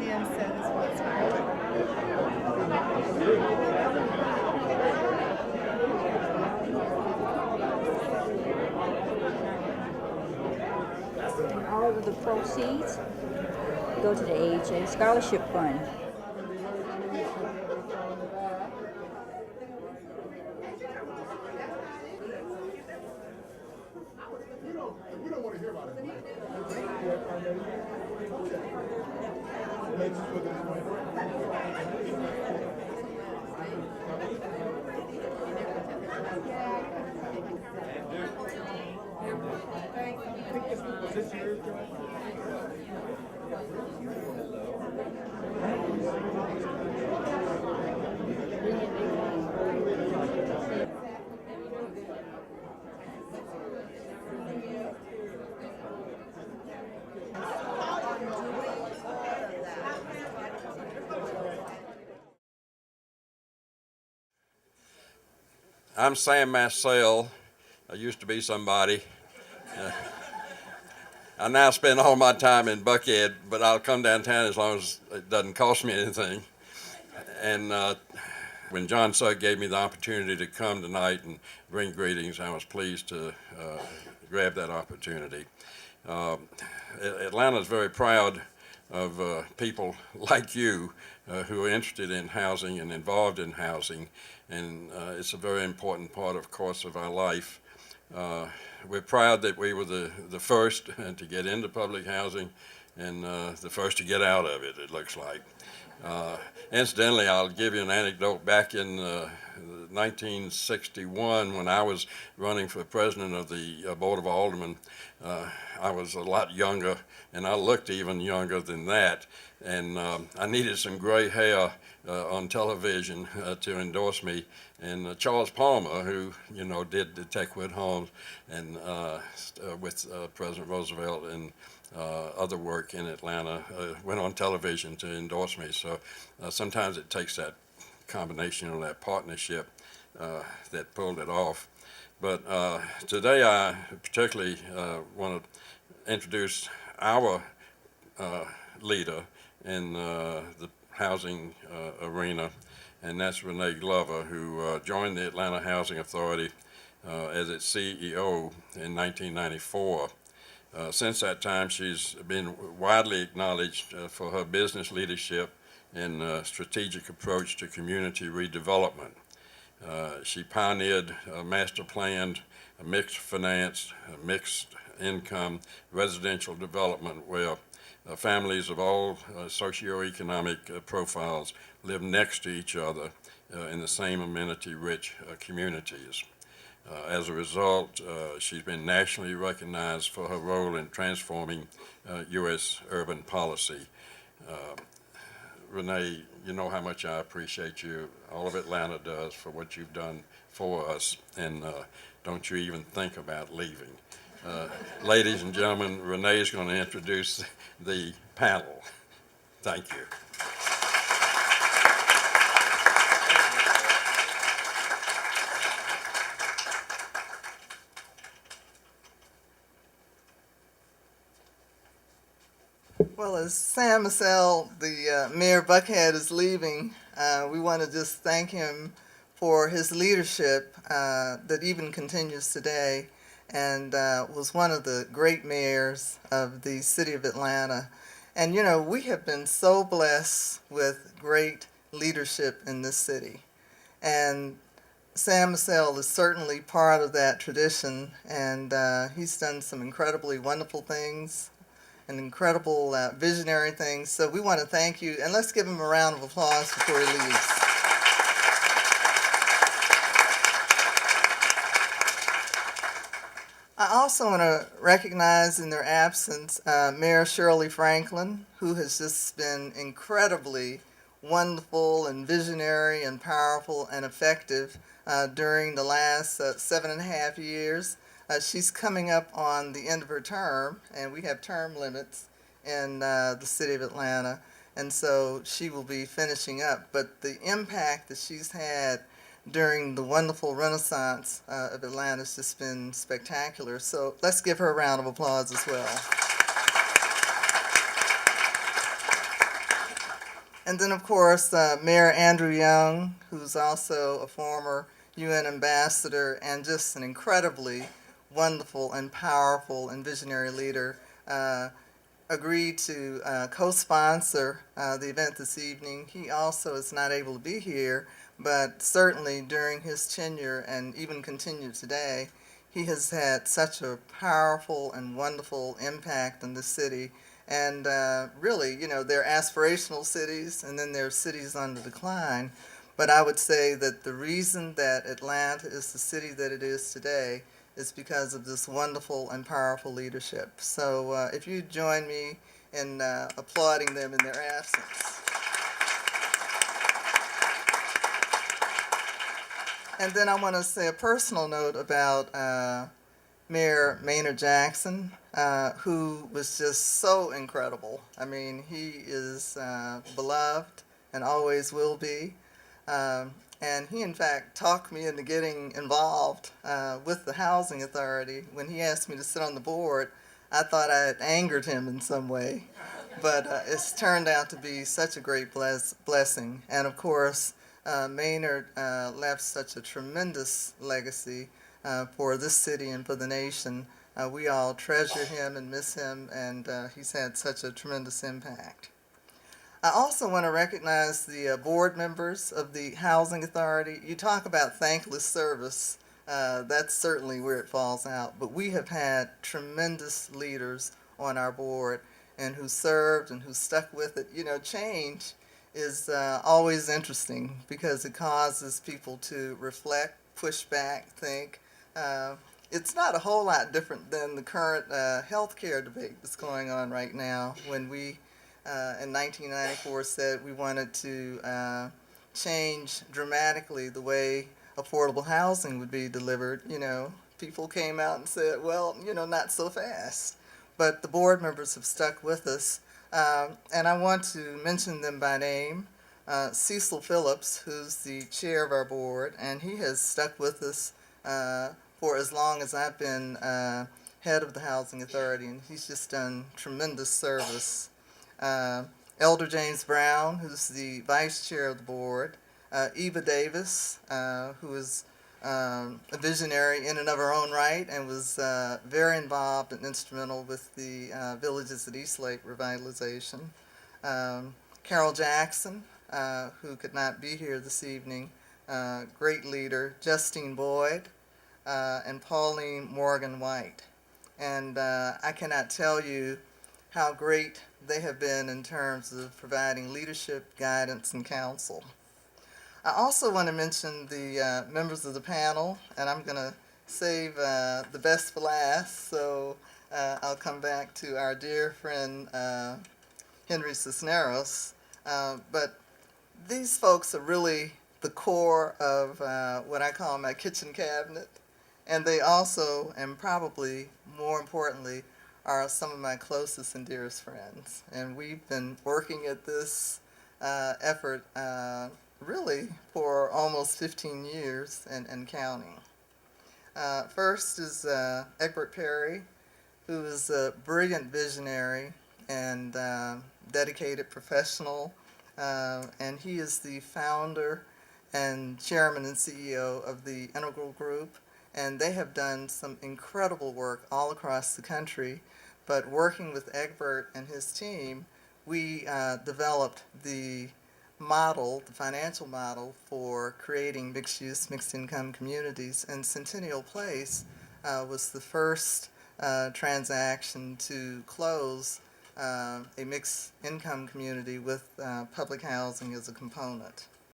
Sam said is what inspired And all of the proceeds go to the AHA Scholarship Fund. We don't want to hear about it. I'm Sam Massell. I used to be somebody. I now spend all my time in Buckhead, but I'll come downtown as long as it doesn't cost me anything. And when John Sugg gave me the opportunity to come tonight and bring greetings, I was pleased to grab that opportunity. Atlanta is very proud of people like you who are interested in housing and involved in housing, and it's a very important part, of course, of our life. We're proud that we were the first to get into public housing and the first to get out of it, it looks like. Incidentally, I'll give you an anecdote. Back in 1961, when I was running for president of the Board of Aldermen, I was a lot younger, and I looked even younger than that. And I needed some gray hair on television to endorse me. And Charles Palmer, who did the Techwood Homes and with President Roosevelt and other work in Atlanta, went on television to endorse me. So sometimes it takes that combination, that partnership that pulled it off. But today I particularly want to introduce our leader in the housing arena, and that's Renee Glover, who joined the Atlanta Housing Authority as its CEO in 1994. Since that time, she's been widely acknowledged for her business leadership and strategic approach to community redevelopment. She pioneered a master planned, mixed finance, mixed income residential development where families of all socioeconomic profiles live next to each other in the same amenity-rich communities. As a result, she's been nationally recognized for her role in transforming U.S. urban policy. Renee, you know how much I appreciate you, all of Atlanta does, for what you've done for us, and don't you even think about leaving. Ladies and gentlemen, Renee is going to introduce the panel. Thank you. Well, as Sam Massell, the Mayor of Buckhead, is leaving, we want to just thank him for his leadership that even continues today, and was one of the great mayors of the city of Atlanta. And we have been so blessed with great leadership in this city. And Sam Massell is certainly part of that tradition, and he's done some incredibly wonderful things and incredible visionary things. So we want to thank you, and let's give him a round of applause before he leaves. I also want to recognize in their absence Mayor Shirley Franklin, who has just been incredibly wonderful and visionary and powerful and effective during the last 7.5 years. She's coming up on the end of her term, and we have term limits in the city of Atlanta, and so she will be finishing up. But the impact that she's had during the wonderful renaissance of Atlanta has just been spectacular. So let's give her a round of applause as well. And then, of course, Mayor Andrew Young, who's also a former UN ambassador and just an incredibly wonderful and powerful and visionary leader, agreed to co-sponsor the event this evening. He also is not able to be here, but certainly during his tenure and even continued today, he has had such a powerful and wonderful impact in the city. And really, you know, there are aspirational cities and then there are cities on the decline. But I would say that the reason that Atlanta is the city that it is today is because of this wonderful and powerful leadership. So if you join me in applauding them in their absence. And then I want to say a personal note about Mayor Maynard Jackson, who was just so incredible. I mean, he is beloved and always will be. And he, in fact, talked me into getting involved with the Housing Authority. When he asked me to sit on the board, I thought I had angered him in some way. But it's turned out to be such a great blessing. And, of course, Maynard left such a tremendous legacy for this city and for the nation. We all treasure him and miss him, and he's had such a tremendous impact. I also want to recognize the board members of the Housing Authority. You talk about thankless service. That's certainly where it falls out. But we have had tremendous leaders on our board and who served and who stuck with it. You know, change is always interesting because it causes people to reflect, push back, think. It's not a whole lot different than the current healthcare debate that's going on right now when we in 1994 said we wanted to change dramatically the way affordable housing would be delivered. You know, people came out and said, well, you know, not so fast. But the board members have stuck with us. And I want to mention them by name. Cecil Phillips, who's the chair of our board, and he has stuck with us for as long as I've been head of the Housing Authority, and he's just done tremendous service. Elder James Brown, who's the vice chair of the board, Eva Davis, who is a visionary in and of her own right and was very involved and instrumental with the Villages at East Lake revitalization. Carol Jackson, who could not be here this evening, great leader, Justine Boyd, and Pauline Morgan White. And I cannot tell you how great they have been in terms of providing leadership, guidance, and counsel. I also want to mention the members of the panel, and I'm going to save the best for last, so I'll come back to our dear friend Henry Cisneros. But these folks are really the core of what I call my kitchen cabinet, and they also, and probably more importantly, are some of my closest and dearest friends. And we've been working at this effort really for almost 15 years and counting. First is Egbert Perry, who is a brilliant visionary and dedicated professional, and he is the founder and chairman and CEO of the Integral Group, and they have done some incredible work all across the country. But working with Egbert and his team, we developed the model, the financial model for creating mixed-use, mixed-income communities. And Centennial Place was the first transaction to close a mixed-income community with public housing as a component.